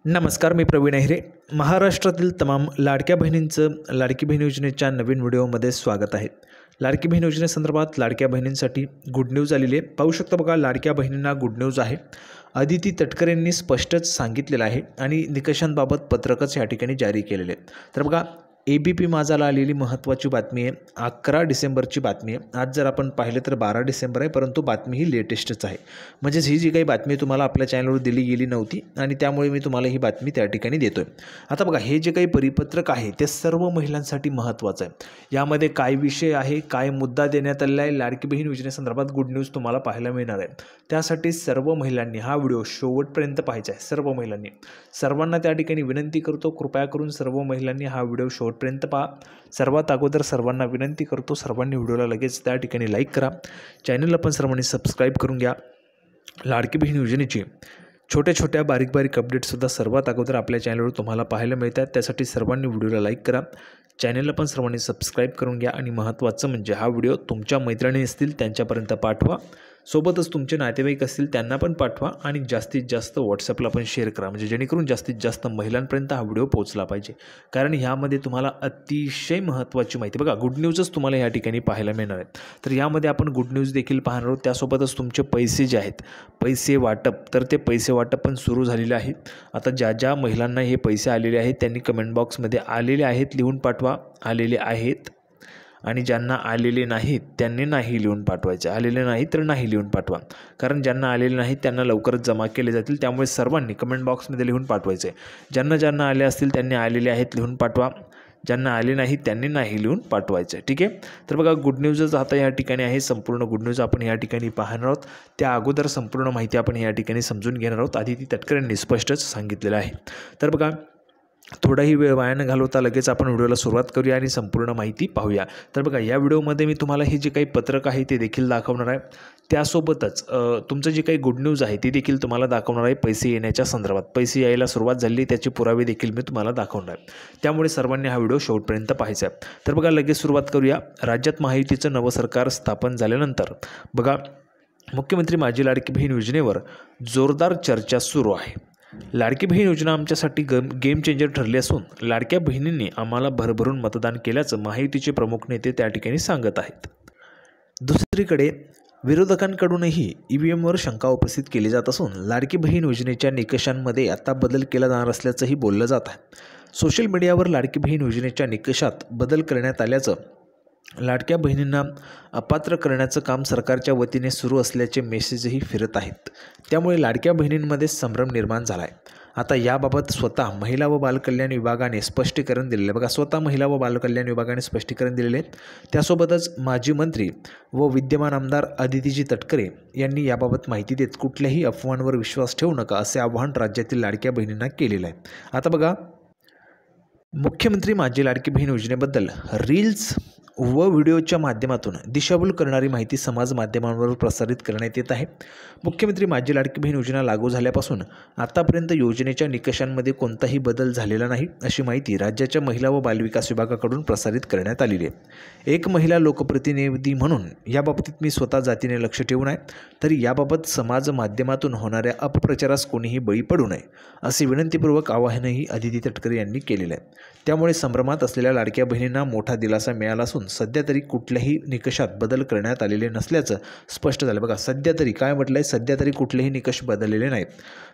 नमस्कार, मी प्रवीण अहिरे. महाराष्ट्रातील तमाम लाडक्या बहिणींचं लाडकी बहीण योजनेच्या नवीन व्हिडिओमध्ये स्वागत आहे. लाडकी बहीण योजनेसंदर्भात लाडक्या बहिणींसाठी गुड न्यूज आलेली आहे. पाहू शकता बघा, लाडक्या बहिणींना गुड न्यूज आहे. अदिती तटकरे यांनी स्पष्टच सांगितलेलं आहे आणि निकषांबाबत पत्रकच या ठिकाणी जारी केलेले आहे. तर बघा, ABP माझाला आलेली महत्त्वाची बातमी आहे. 11 डिसेंबरची बातमी आहे. आज जर आपण पाहिलं तर 12 डिसेंबर आहे, परंतु बातमी ही लेटेस्टच आहे. म्हणजेच ही जी काही बातमी तुम्हाला आपल्या चॅनलवर दिली गेली नव्हती आणि त्यामुळे मी तुम्हाला ही बातमी त्या ठिकाणी देतोय. आता बघा, हे जे काही परिपत्रक आहे ते सर्व महिलांसाठी महत्त्वाचं आहे. यामध्ये काय विषय आहे, काय मुद्दा देण्यात आलेला आहे, लाडकी बहीण योजनेसंदर्भात गुड न्यूज तुम्हाला पाहायला मिळणार आहे. त्यासाठी सर्व महिलांनी हा व्हिडिओ शेवटपर्यंत पाहायचा आहे. सर्वांना त्या ठिकाणी विनंती करतो, कृपया करून सर्व महिलांनी हा व्हिडिओ शेवटपर्यंत पहा. सर्वात अगोदर सर्वांना विनंती करतो, सर्वांनी व्हिडिओला लगेच त्या ठिकाणी लाईक करा. चॅनलला पण सर्वांनी सबस्क्राईब करून घ्या. लाडकी बहीण योजनेची छोट्या बारीक अपडेट्ससुद्धा सर्वात अगोदर आपल्या चॅनलवर तुम्हाला पाहायला मिळतात. त्यासाठी सर्वांनी व्हिडिओला लाईक करा, चॅनलला पण सर्वांनी सबस्क्राईब करून घ्या आणि महत्त्वाचं म्हणजे हा व्हिडिओ तुमच्या मैत्रिणी असतील त्यांच्यापर्यंत पाठवा. सोबतच तुमचे नातेवाईक असतील त्यांना पण पाठवा आणि जास्तीत जास्त व्हॉट्सअपला पण शेअर करा, म्हणजे जेणेकरून जास्तीत जास्त महिलांपर्यंत हा व्हिडिओ पोहोचला पाहिजे. कारण ह्यामध्ये तुम्हाला अतिशय महत्त्वाची माहिती, बघा, गुड न्यूजच तुम्हाला या ठिकाणी पाहायला मिळणार आहेत. तर यामध्ये आपण गुड न्यूज देखील पाहणार आहोत. त्यासोबतच तुमचे पैसे जे आहेत, पैसे वाटप, तर ते पैसे वाटप पण सुरू झालेले आहे. आता ज्या महिलांना हे पैसे आलेले आहेत त्यांनी कमेंट बॉक्समध्ये आलेले आहेत लिहून पाठवा, आलेले आहेत. आणि ज्यांना आलेले नाहीत त्यांनी नाही लिहून पाठवायचे, आलेले नाही तर नाही लिहून पाठवा. कारण ज्यांना आलेले नाहीत त्यांना लवकरच जमा केले जातील. त्यामुळे सर्वांनी कमेंट बॉक्समध्ये लिहून पाठवायचे. ज्यांना आले असतील त्यांनी आलेले आहेत लिहून पाठवा, ज्यांना आले नाहीत त्यांनी नाही लिहून पाठवायचे. ठीक आहे. तर बघा, गुड न्यूजच आता या ठिकाणी आहे. संपूर्ण गुड न्यूज आपण या ठिकाणी पाहणार आहोत. त्या अगोदर संपूर्ण माहिती आपण या ठिकाणी समजून घेणार आहोत. अदिती तटकरे यांनी स्पष्टच सांगितलेलं आहे. तर बघा, थोडाही वेळ वाया न घालवता लगेच आपण व्हिडिओला सुरुवात करूया आणि संपूर्ण माहिती पाहूया. तर बघा, या व्हिडिओमध्ये मी तुम्हाला हे जे काही पत्रक आहे ते देखील दाखवणार आहे. त्यासोबतच तुमचं जे काही गुड न्यूज आहे ते देखील तुम्हाला दाखवणार आहे. पैसे येण्याच्या संदर्भात, पैसे यायला सुरुवात झाली त्याचे पुरावे देखील मी तुम्हाला दाखवणार आहे. त्यामुळे सर्वांनी हा व्हिडिओ शेवटपर्यंत पाहायचा आहे. तर बघा, लगेच सुरुवात करूया. राज्यात महायुतीचं नवं सरकार स्थापन झाल्यानंतर बघा, मुख्यमंत्री माझी लाडकी बहीण योजनेवर जोरदार चर्चा सुरू आहे. लाडकी बहीण योजना आमच्यासाठी गेम चेंजर ठरली असून लाडक्या बहिणींनी आम्हाला भरभरून मतदान केल्याचं महायुतीचे प्रमुख नेते त्या ठिकाणी सांगत आहेत. दुसरीकडे विरोधकांकडूनही EVMवर शंका उपस्थित केली जात असून लाडकी बहीण योजनेच्या निकषांमध्ये आता बदल केला जाणार असल्याचंही बोललं जात आहे. सोशल मीडियावर लाडकी बहीण योजनेच्या निकषात बदल करण्यात आल्याचं, लाडक्या बहिणींना अपात्र करण्याचं काम सरकारच्या वतीने सुरू असल्याचे मेसेजही फिरत आहेत. त्यामुळे लाडक्या बहिणींमध्ये संभ्रम निर्माण झाला आहे. आता याबाबत स्वतः महिला व बालकल्याण विभागाने स्पष्टीकरण दिलेलं आहे. बघा, स्वतः महिला व बालकल्याण विभागाने स्पष्टीकरण दिलेले आहे. त्यासोबतच माजी मंत्री व विद्यमान आमदार अदितीजी तटकरे यांनी याबाबत माहिती देत कुठल्याही अफवांवर विश्वास ठेवू नका असे आवाहन राज्यातील लाडक्या बहिणींना केलेलं आहे. आता बघा, मुख्यमंत्री माझी लाडकी बहीण योजनेबद्दल रील्स व व्हिडिओच्या माध्यमातून दिशाभूल करणारी माहिती समाज माध्यमांवर प्रसारित करण्यात येत आहे. मुख्यमंत्री माझी लाडकी बहीण योजना लागू झाल्यापासून आतापर्यंत योजनेच्या निकषांमध्ये कोणताही बदल झालेला नाही अशी माहिती राज्याच्या महिला व बालविकास विभागाकडून प्रसारित करण्यात आलेली आहे. एक महिला लोकप्रतिनिधी म्हणून याबाबतीत मी स्वतः जातीने लक्ष ठेवून आहे, तरी याबाबत समाज माध्यमातून होणाऱ्या अपप्रचारास कोणीही बळी पडू नये असे विनंतीपूर्वक आवाहनही अदिती तटकरे यांनी केलेलं आहे. त्यामुळे संभ्रमात असलेल्या लाडक्या बहिणींना मोठा दिलासा मिळाला असून सध्या तरी कुठल्याही निकषात बदल करण्यात आलेले नसल्याचं स्पष्ट झालं. बघा, सध्या तरी काय म्हटलं आहे, सध्या तरी कुठलेही निकष बदललेले नाहीत.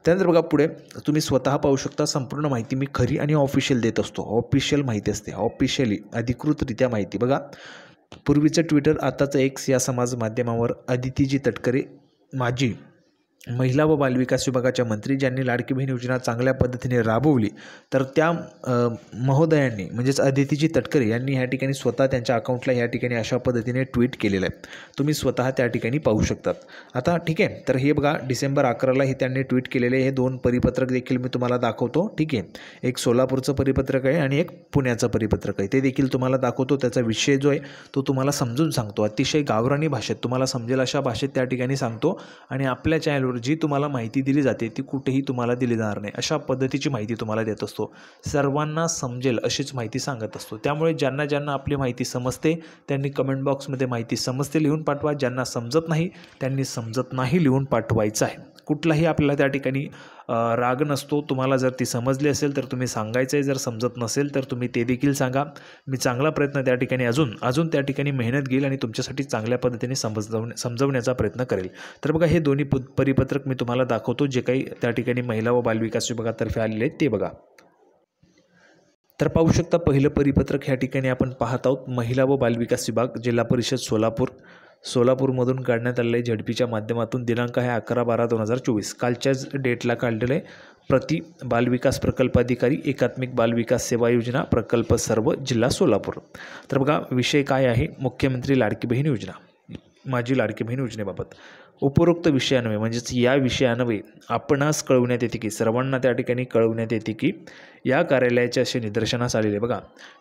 त्यानंतर बघा, पुढे तुम्ही स्वतः पाहू शकता. संपूर्ण माहिती मी खरी आणि ऑफिशियल देत असतो. ऑफिशियल माहिती असते, ऑफिशियली अधिकृतरित्या माहिती. बघा, पूर्वीचं ट्विटर, आताचं X या समाज माध्यमावर अदितीजी तटकरे माजी महिला व बालविकास विभागाच्या मंत्री ज्यांनी लाडकी बहीण योजना चांगल्या पद्धतीने राबवली, तर त्या महोदयांनी म्हणजेच अदितीजी तटकरे यांनी ह्या ठिकाणी स्वतः त्यांच्या अकाउंटला ह्या ठिकाणी अशा पद्धतीने ट्विट केलेलं आहे. तुम्ही स्वतः त्या ठिकाणी पाहू शकतात. आता ठीक आहे, तर हे बघा, डिसेंबर 11ला हे त्यांनी ट्विट केलेले हे 2 परिपत्रक देखील मी तुम्हाला दाखवतो. ठीक आहे, एक सोलापूरचं परिपत्रक आहे आणि एक पुण्याचं परिपत्रक आहे. ते देखील तुम्हाला दाखवतो. त्याचा विषय जो आहे तो तुम्हाला समजून सांगतो. अतिशय गावरानी भाषेत, तुम्हाला समजेल अशा भाषेत त्या ठिकाणी सांगतो. आणि आपल्या चॅनलवर जी तुम्हाला माहिती दिली जाते ती कुठेही तुम्हाला दिली जाणार नाही, अशा पद्धतीची माहिती तुम्हाला देत असतो. सर्वांना समजेल अशीच माहिती सांगत असतो. त्यामुळे ज्यांना आपली माहिती समजते त्यांनी कमेंट बॉक्समध्ये माहिती समजते लिहून पाठवा. ज्यांना समजत नाही त्यांनी समजत नाही लिहून पाठवायचं आहे. कुठलाही आपल्याला त्या ठिकाणी राग नसतो. तुम्हाला जर ती समजली असेल तर तुम्ही सांगायचं आहे, जर समजत नसेल तर तुम्ही ते देखील सांगा. मी चांगला प्रयत्न त्या ठिकाणी अजून त्या ठिकाणी मेहनत घेईल आणि तुमच्यासाठी चांगल्या पद्धतीने समजवण्याचा प्रयत्न करेल. तर बघा हे दोन्ही परिपत्रक मी तुम्हाला दाखवतो, जे काही त्या ठिकाणी महिला व बालविकास विभागातर्फे आलेले आहेत ते बघा. तर पाहू शकता पहिलं परिपत्रक ह्या ठिकाणी आपण पाहत आहोत. महिला व बालविकास विभाग, जिल्हा परिषद सोलापूरमधून काढण्यात आलेलं आहे. झडपीच्या माध्यमातून दिनांक आहे 11/12/2024. कालच्याच डेटला काढलेलं आहे. प्रति बालविकास प्रकल्पाधिकारी, एकात्मिक बालविकास सेवा योजना प्रकल्प सर्व, जिल्हा सोलापूर. तर बघा विषय काय आहे, मुख्यमंत्री लाडकी बहीण योजना, माझी लाडकी बहीण योजनेबाबत. उपरोक्त विषयान्वये म्हणजेच या विषयान्वये आपणास कळवण्यात येते की, सर्वांना त्या ठिकाणी कळवण्यात येते की या कार्यालयाचे असे निदर्शनास आलेले. बघा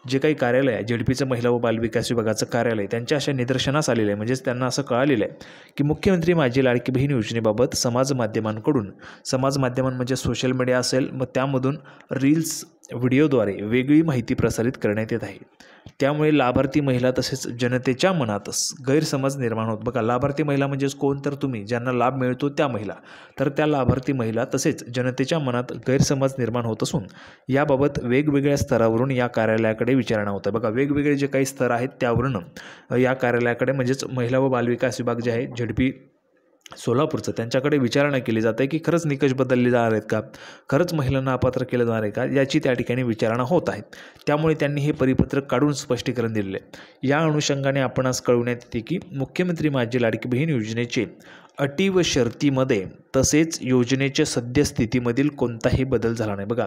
जे काही कार्यालय आहे, झेडपीचं महिला व बालविकास विभागाचं कार्यालय, त्यांच्या अशा निदर्शनास आलेलं आहे. म्हणजेच त्यांना असं कळालेलं आहे की मुख्यमंत्री माझी लाडकी बहीण योजनेबाबत समाज माध्यमां म्हणजे सोशल मीडिया असेल, मग त्यामधून रील्स व्हिडिओद्वारे वेगळी माहिती प्रसारित करण्यात येत आहे. त्यामुळे लाभार्थी महिला तसेच जनतेच्या मनात गैरसमज निर्माण होत. बघा लाभार्थी महिला म्हणजेच कोण, तर तुम्ही ज्यांना लाभ मिळतो त्या महिला. तर त्या लाभार्थी महिला तसेच जनतेच्या मनात गैरसमज निर्माण होत असून याबाबत वेगवेगळ्या स्तरावरून या कार्यालयाकडे विचारणा होतं. बघा वेगवेगळे जे काही स्तर आहेत त्यावरून या कार्यालयाकडे म्हणजेच महिला व बालविकास विभाग जे आहे झेडपी सोलापूरचं, त्यांच्याकडे विचारणा केली जाते की खरंच निकष बदलले जाणार आहेत का, खरंच महिलांना अपात्र केलं जाणार आहे का, याची त्या ठिकाणी विचारणा होत आहे. त्यामुळे त्यांनी हे परिपत्रक काढून स्पष्टीकरण दिलेले आहे. या अनुषंगाने आपणास कळवण्यात येते की मुख्यमंत्री माझी लाडकी बहीण योजनेचे अटी व शर्तीमध्ये तसेच योजनेच्या सद्यस्थितीमधील कोणताही बदल झाला नाही. बघा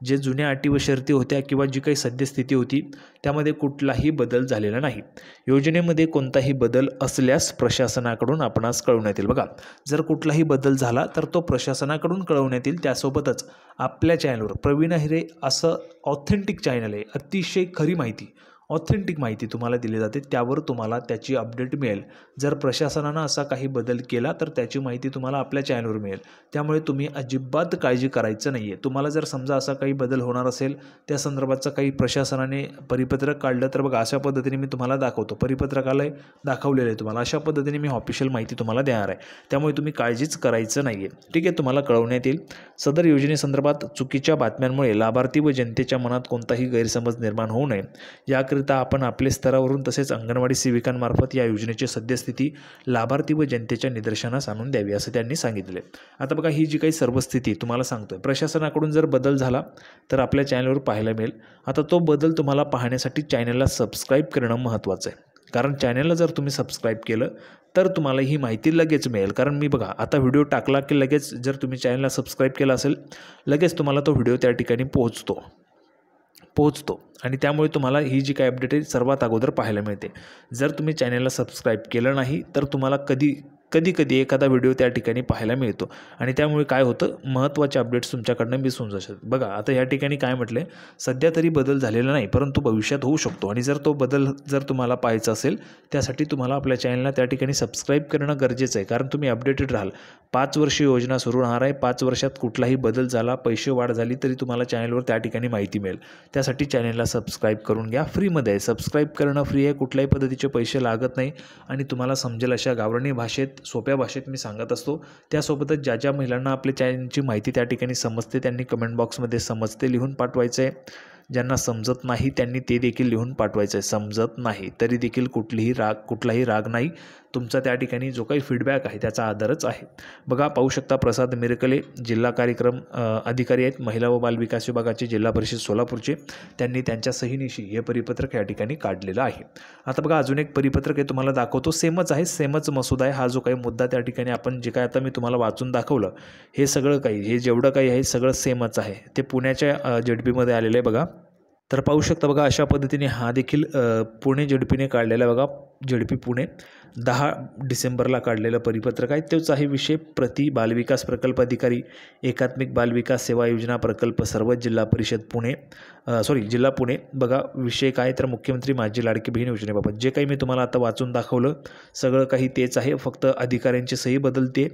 जे जुन्या अटी व शर्ती होत्या किंवा जी काही सद्यस्थिती होती त्यामध्ये कुठलाही बदल झालेला नाही. योजनेमध्ये कोणताही बदल असल्यास प्रशासनाकडून आपणास कळवण्यात येईल. बघा जर कुठलाही बदल झाला तर तो प्रशासनाकडून कळवण्यात येईल. त्यासोबतच आपल्या चॅनलवर प्रवीण अहिरे असं ऑथेंटिक चॅनल आहे, अतिशय खरी माहिती, ऑथेंटिक माहिती तुम्हाला दिली जाते. त्यावर तुम्हाला त्याची अपडेट मिळेल. जर प्रशासनानं असा काही बदल केला तर त्याची माहिती तुम्हाला आपल्या चॅनलवर मिळेल. त्यामुळे तुम्ही अजिबात काळजी करायचं नाही आहे. तुम्हाला जर समजा असा काही बदल होणार असेल, त्या संदर्भाचं काही प्रशासनाने परिपत्रक काढलं तर बघा अशा पद्धतीने मी तुम्हाला दाखवतो. परिपत्रकालय दाखवलेलं आहे तुम्हाला. अशा पद्धतीने मी ऑफिशियल माहिती तुम्हाला देणार आहे. त्यामुळे तुम्ही काळजीच करायचं नाही आहे. ठीक आहे, तुम्हाला कळवण्यात येईल. सदर योजनेसंदर्भात चुकीच्या बातम्यांमुळे लाभार्थी व जनतेच्या मनात कोणताही गैरसमज निर्माण होऊ नये याकरिता आपण आपल्या स्तरावरून तसेच अंगणवाडी सेविकांमार्फत या योजनेची सद्यस्थिती लाभार्थी व जनतेच्या निदर्शनास आणून द्यावी असं त्यांनी सांगितले. आता बघा ही जी काही सर्व स्थिती तुम्हाला सांगतोय, प्रशासनाकडून जर बदल झाला तर आपल्या चॅनलवर पाहायला मिळेल. आता तो बदल तुम्हाला पाहण्यासाठी चॅनलला सबस्क्राईब करणं महत्त्वाचं आहे. कारण चॅनलला जर तुम्ही सबस्क्राईब केलं तर तुम्हाला ही माहिती लगेच मिळेल. कारण मी बघा आता व्हिडिओ टाकला की लगेच जर तुम्ही चॅनलला सबस्क्राईब केला असेल लगेच तुम्हाला तो व्हिडिओ त्या ठिकाणी पोहोचतो आणि त्यामुळे तुम्हाला ही जी काही अपडेट आहे सर्वात अगोदर पाहायला मिळते. जर तुम्ही चॅनलला सबस्क्राईब केलं नाही तर तुम्हाला कधी एखादा व्हिडिओ त्या ठिकाणी पाहायला मिळतो आणि त्यामुळे काय होतं, महत्त्वाचे अपडेट्स तुमच्याकडनं मिस होऊन जातात. बघा आता या ठिकाणी काय म्हटलं, सध्या तरी बदल झालेला नाही परंतु भविष्यात होऊ शकतो आणि जर तो बदल जर तुम्हाला पाहायचा असेल त्यासाठी तुम्हाला आपल्या चॅनलला त्या ठिकाणी सबस्क्राईब करणं गरजेचं आहे. कारण तुम्ही अपडेटेड राहाल. 5 वर्ष योजना सुरू राहणार आहे. 5 वर्षात कुठलाही बदल झाला, पैसे वाढ झाली तरी तुम्हाला चॅनलवर त्या ठिकाणी माहिती मिळेल. त्यासाठी चॅनलला सबस्क्राईब करून घ्या. फ्रीमध्ये आहे, सबस्क्राईब करणं फ्री आहे, कुठल्याही पद्धतीचे पैसे लागत नाही आणि तुम्हाला समजेल अशा गावरानी भाषेत, सोप्या भाषेत मी सांगत असतो. त्यासोबतच ज्या महिलांना आपल्या चॅनलची माहिती त्या ठिकाणी समजते त्यांनी कमेंट बॉक्समध्ये समजते लिहून पाठवायचं आहे. ज्यांना समजत नाही त्यांनी ते देखील लिहून पाठवायचं आहे. समजत नाही तरी देखील कुठलाही राग नाही. तुमचा त्या ठिकाणी जो काही फीडबॅक आहे त्याचा आदरच आहे. बघा पाहू शकता प्रसाद मिरकले जिल्हा कार्यक्रम अधिकारी आहेत महिला व बाल विकास विभागाचे जिल्हा परिषद सोलापूरचे. त्यांनी त्यांच्या सहीनिशी हे परिपत्रक या ठिकाणी काढलेलं आहे. आता बघा अजून एक परिपत्रक आहे तुम्हाला दाखवतो. सेमच आहे, सेमच मसुदा आहे. हा जो काही मुद्दा त्या ठिकाणी आपण जे काय आता मी तुम्हाला वाचून दाखवलं हे सगळं काही, हे जेवढं काही आहे सगळं सेमच आहे. ते पुण्याच्या झेडपीमध्ये आलेलं आहे. बघा तर पाहू शकता बघा अशा पद्धतीने हा देखील पुणे झेडपीने काढलेला बघा, झेडपी पुणे 10 डिसेंबरला काढलेलं परिपत्रक आहे. तोच आहे विषय प्रति बालविकास प्रकल्प अधिकारी एकात्मिक बालविकास सेवा योजना प्रकल्प सर्व जिल्हा परिषद पुणे जिल्हा पुणे. बघा विषय काय तर मुख्यमंत्री माझी लाडकी बहीण योजनेबाबत जे काही मी तुम्हाला आता वाचून दाखवलं सगळं काही तेच आहे. फक्त अधिकाऱ्यांची सही बदलते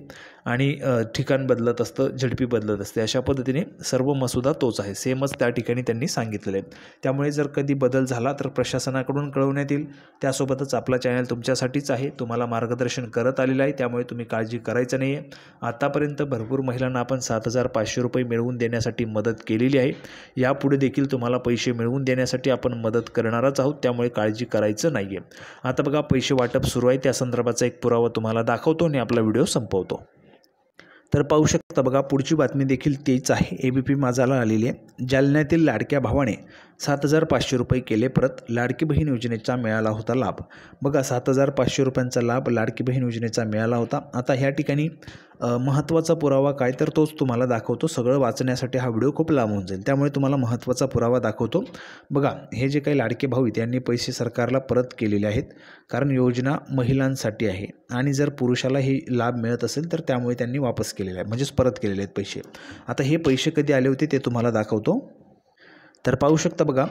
आणि ठिकाण बदलत असतं, झेडपी बदलत असते. अशा पद्धतीने सर्व मसुदा तोच आहे, सेमच त्या ठिकाणी त्यांनी सांगितलेलं आहे. त्यामुळे जर कधी बदल झाला तर प्रशासनाकडून कळवण्यात येईल. त्यासोबतच आपला आपला चॅनल तुमच्यासाठीच आहे, तुम्हाला मार्गदर्शन करत आलेलं आहे, त्यामुळे तुम्ही काळजी करायचं नाही आहे. आतापर्यंत भरपूर महिलांना आपण 7,500 रुपये मिळवून देण्यासाठी मदत केलेली आहे. यापुढे देखील तुम्हाला पैसे मिळवून देण्यासाठी आपण मदत करणारच आहोत, त्यामुळे काळजी करायचं नाही आहे. आता बघा पैसे वाटप सुरू आहे, त्या संदर्भाचा एक पुरावा तुम्हाला दाखवतो आणि आपला व्हिडिओ संपवतो. तर पाहू शकता बघा, पुढची बातमी देखील तेच आहे. ABP माझाला आलेली आहे. जालन्यातील लाडक्या भावाने 7,500 रुपये केले परत, लाडकी बहीण योजनेचा मिळाला होता लाभ. बघा 7,500 रुपयांचा लाभ लाडकी बहीण योजनेचा मिळाला होता. आता ह्या ठिकाणी महत्त्वाचा पुरावा काय, तर तोच तुम्हाला दाखवतो. सगळं वाचण्यासाठी हा व्हिडिओ खूप लांब होऊन जाईल, त्यामुळे तुम्हाला महत्त्वाचा पुरावा दाखवतो. बघा हे जे काही लाडके भाऊ आहेत यांनी पैसे सरकारला परत केलेले आहेत, कारण योजना महिलांसाठी आहे आणि जर पुरुषाला हे लाभ मिळत असेल तर त्यामुळे त्यांनी वापस केलेले आहे, म्हणजेच परत केलेले आहेत पैसे. आता हे पैसे कधी आले होते ते तुम्हाला दाखवतो. तर पाहू शकता बघा,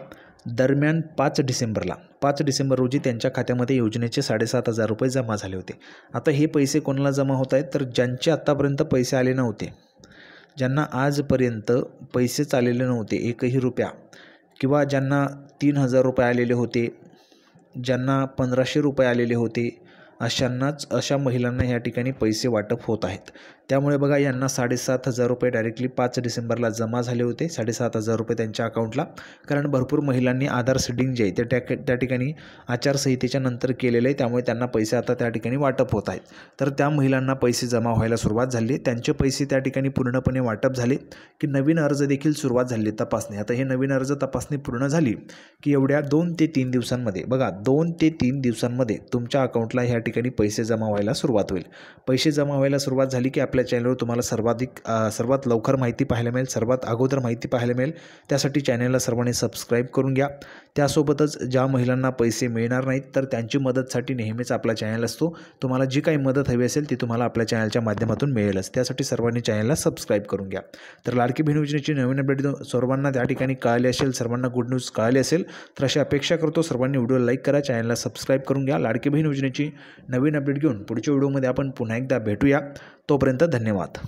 दरम्यान 5 डिसेंबर रोजी त्यांच्या खात्यामध्ये योजनेचे 7,500 रुपये जमा झाले होते. आता हे पैसे कोणाला जमा होत आहेत, तर ज्यांचे आत्तापर्यंत पैसे आले नव्हते, ज्यांना आजपर्यंत पैसेच आलेले नव्हते, एकही रुपया, किंवा ज्यांना 3,000 रुपये आलेले होते, ज्यांना 1,500 रुपये आलेले होते, अशा महिलांना या ठिकाणी पैसे वाटप होत आहेत. त्यामुळे बघा यांना 7,500 रुपये डायरेक्टली 5 डिसेंबरला जमा झाले होते. 7,500 रुपये त्यांच्या अकाउंटला, कारण भरपूर महिलांनी आधार सीडिंग जे आहे ते त्या ठिकाणी आचारसंहितेच्या नंतर केलेलं आहे, त्यामुळे त्यांना पैसे आता त्या ठिकाणी वाटप होत आहेत. तर त्या महिलांना पैसे जमा व्हायला सुरुवात झाली. त्यांचे पैसे त्या ठिकाणी पूर्णपणे वाटप झाले की नवीन अर्ज देखील सुरुवात झाली तपासणी. आता हे नवीन अर्ज तपासणी पूर्ण झाली की एवढ्या 2 ते 3 दिवसांमध्ये, बघा 2 ते 3 दिवसांमध्ये तुमच्या अकाउंटला ह्या ठिकाणी पैसे जमा व्हायला सुरुवात होईल. पैसे जमा व्हायला सुरुवात झाली की आपल्या चॅनलवर तुम्हाला सर्वात लवकर माहिती पाहायला मिळेल, सर्वात अगोदर माहिती पाहायला मिळेल. त्यासाठी चॅनलला सर्वांनी सबस्क्राईब करून घ्या. त्यासोबतच ज्या महिलांना पैसे मिळणार नाहीत तर त्यांची मदतसाठी नेहमीच आपला चॅनल असतो. तुम्हाला जी काही मदत हवी असेल ती तुम्हाला आपल्या चॅनलच्या माध्यमातून मिळेलच, त्यासाठी सर्वांनी चॅनलला सबस्क्राईब करून घ्या. तर लाडकी बहीण योजनेची नवीन अपडेट सर्वांना त्या ठिकाणी कळाली असेल, सर्वांना गुड न्यूज कळाली असेल, तर अशी अपेक्षा करतो. सर्वांनी व्हिडिओ लाईक करा, चॅनलला सबस्क्राईब करून घ्या. लाडकी बहीण योजनेची नवीन अपडेट घेऊन पुढच्या व्हिडिओमध्ये आपण पुन्हा एकदा भेटूया. तोपर्यंत धन्यवाद.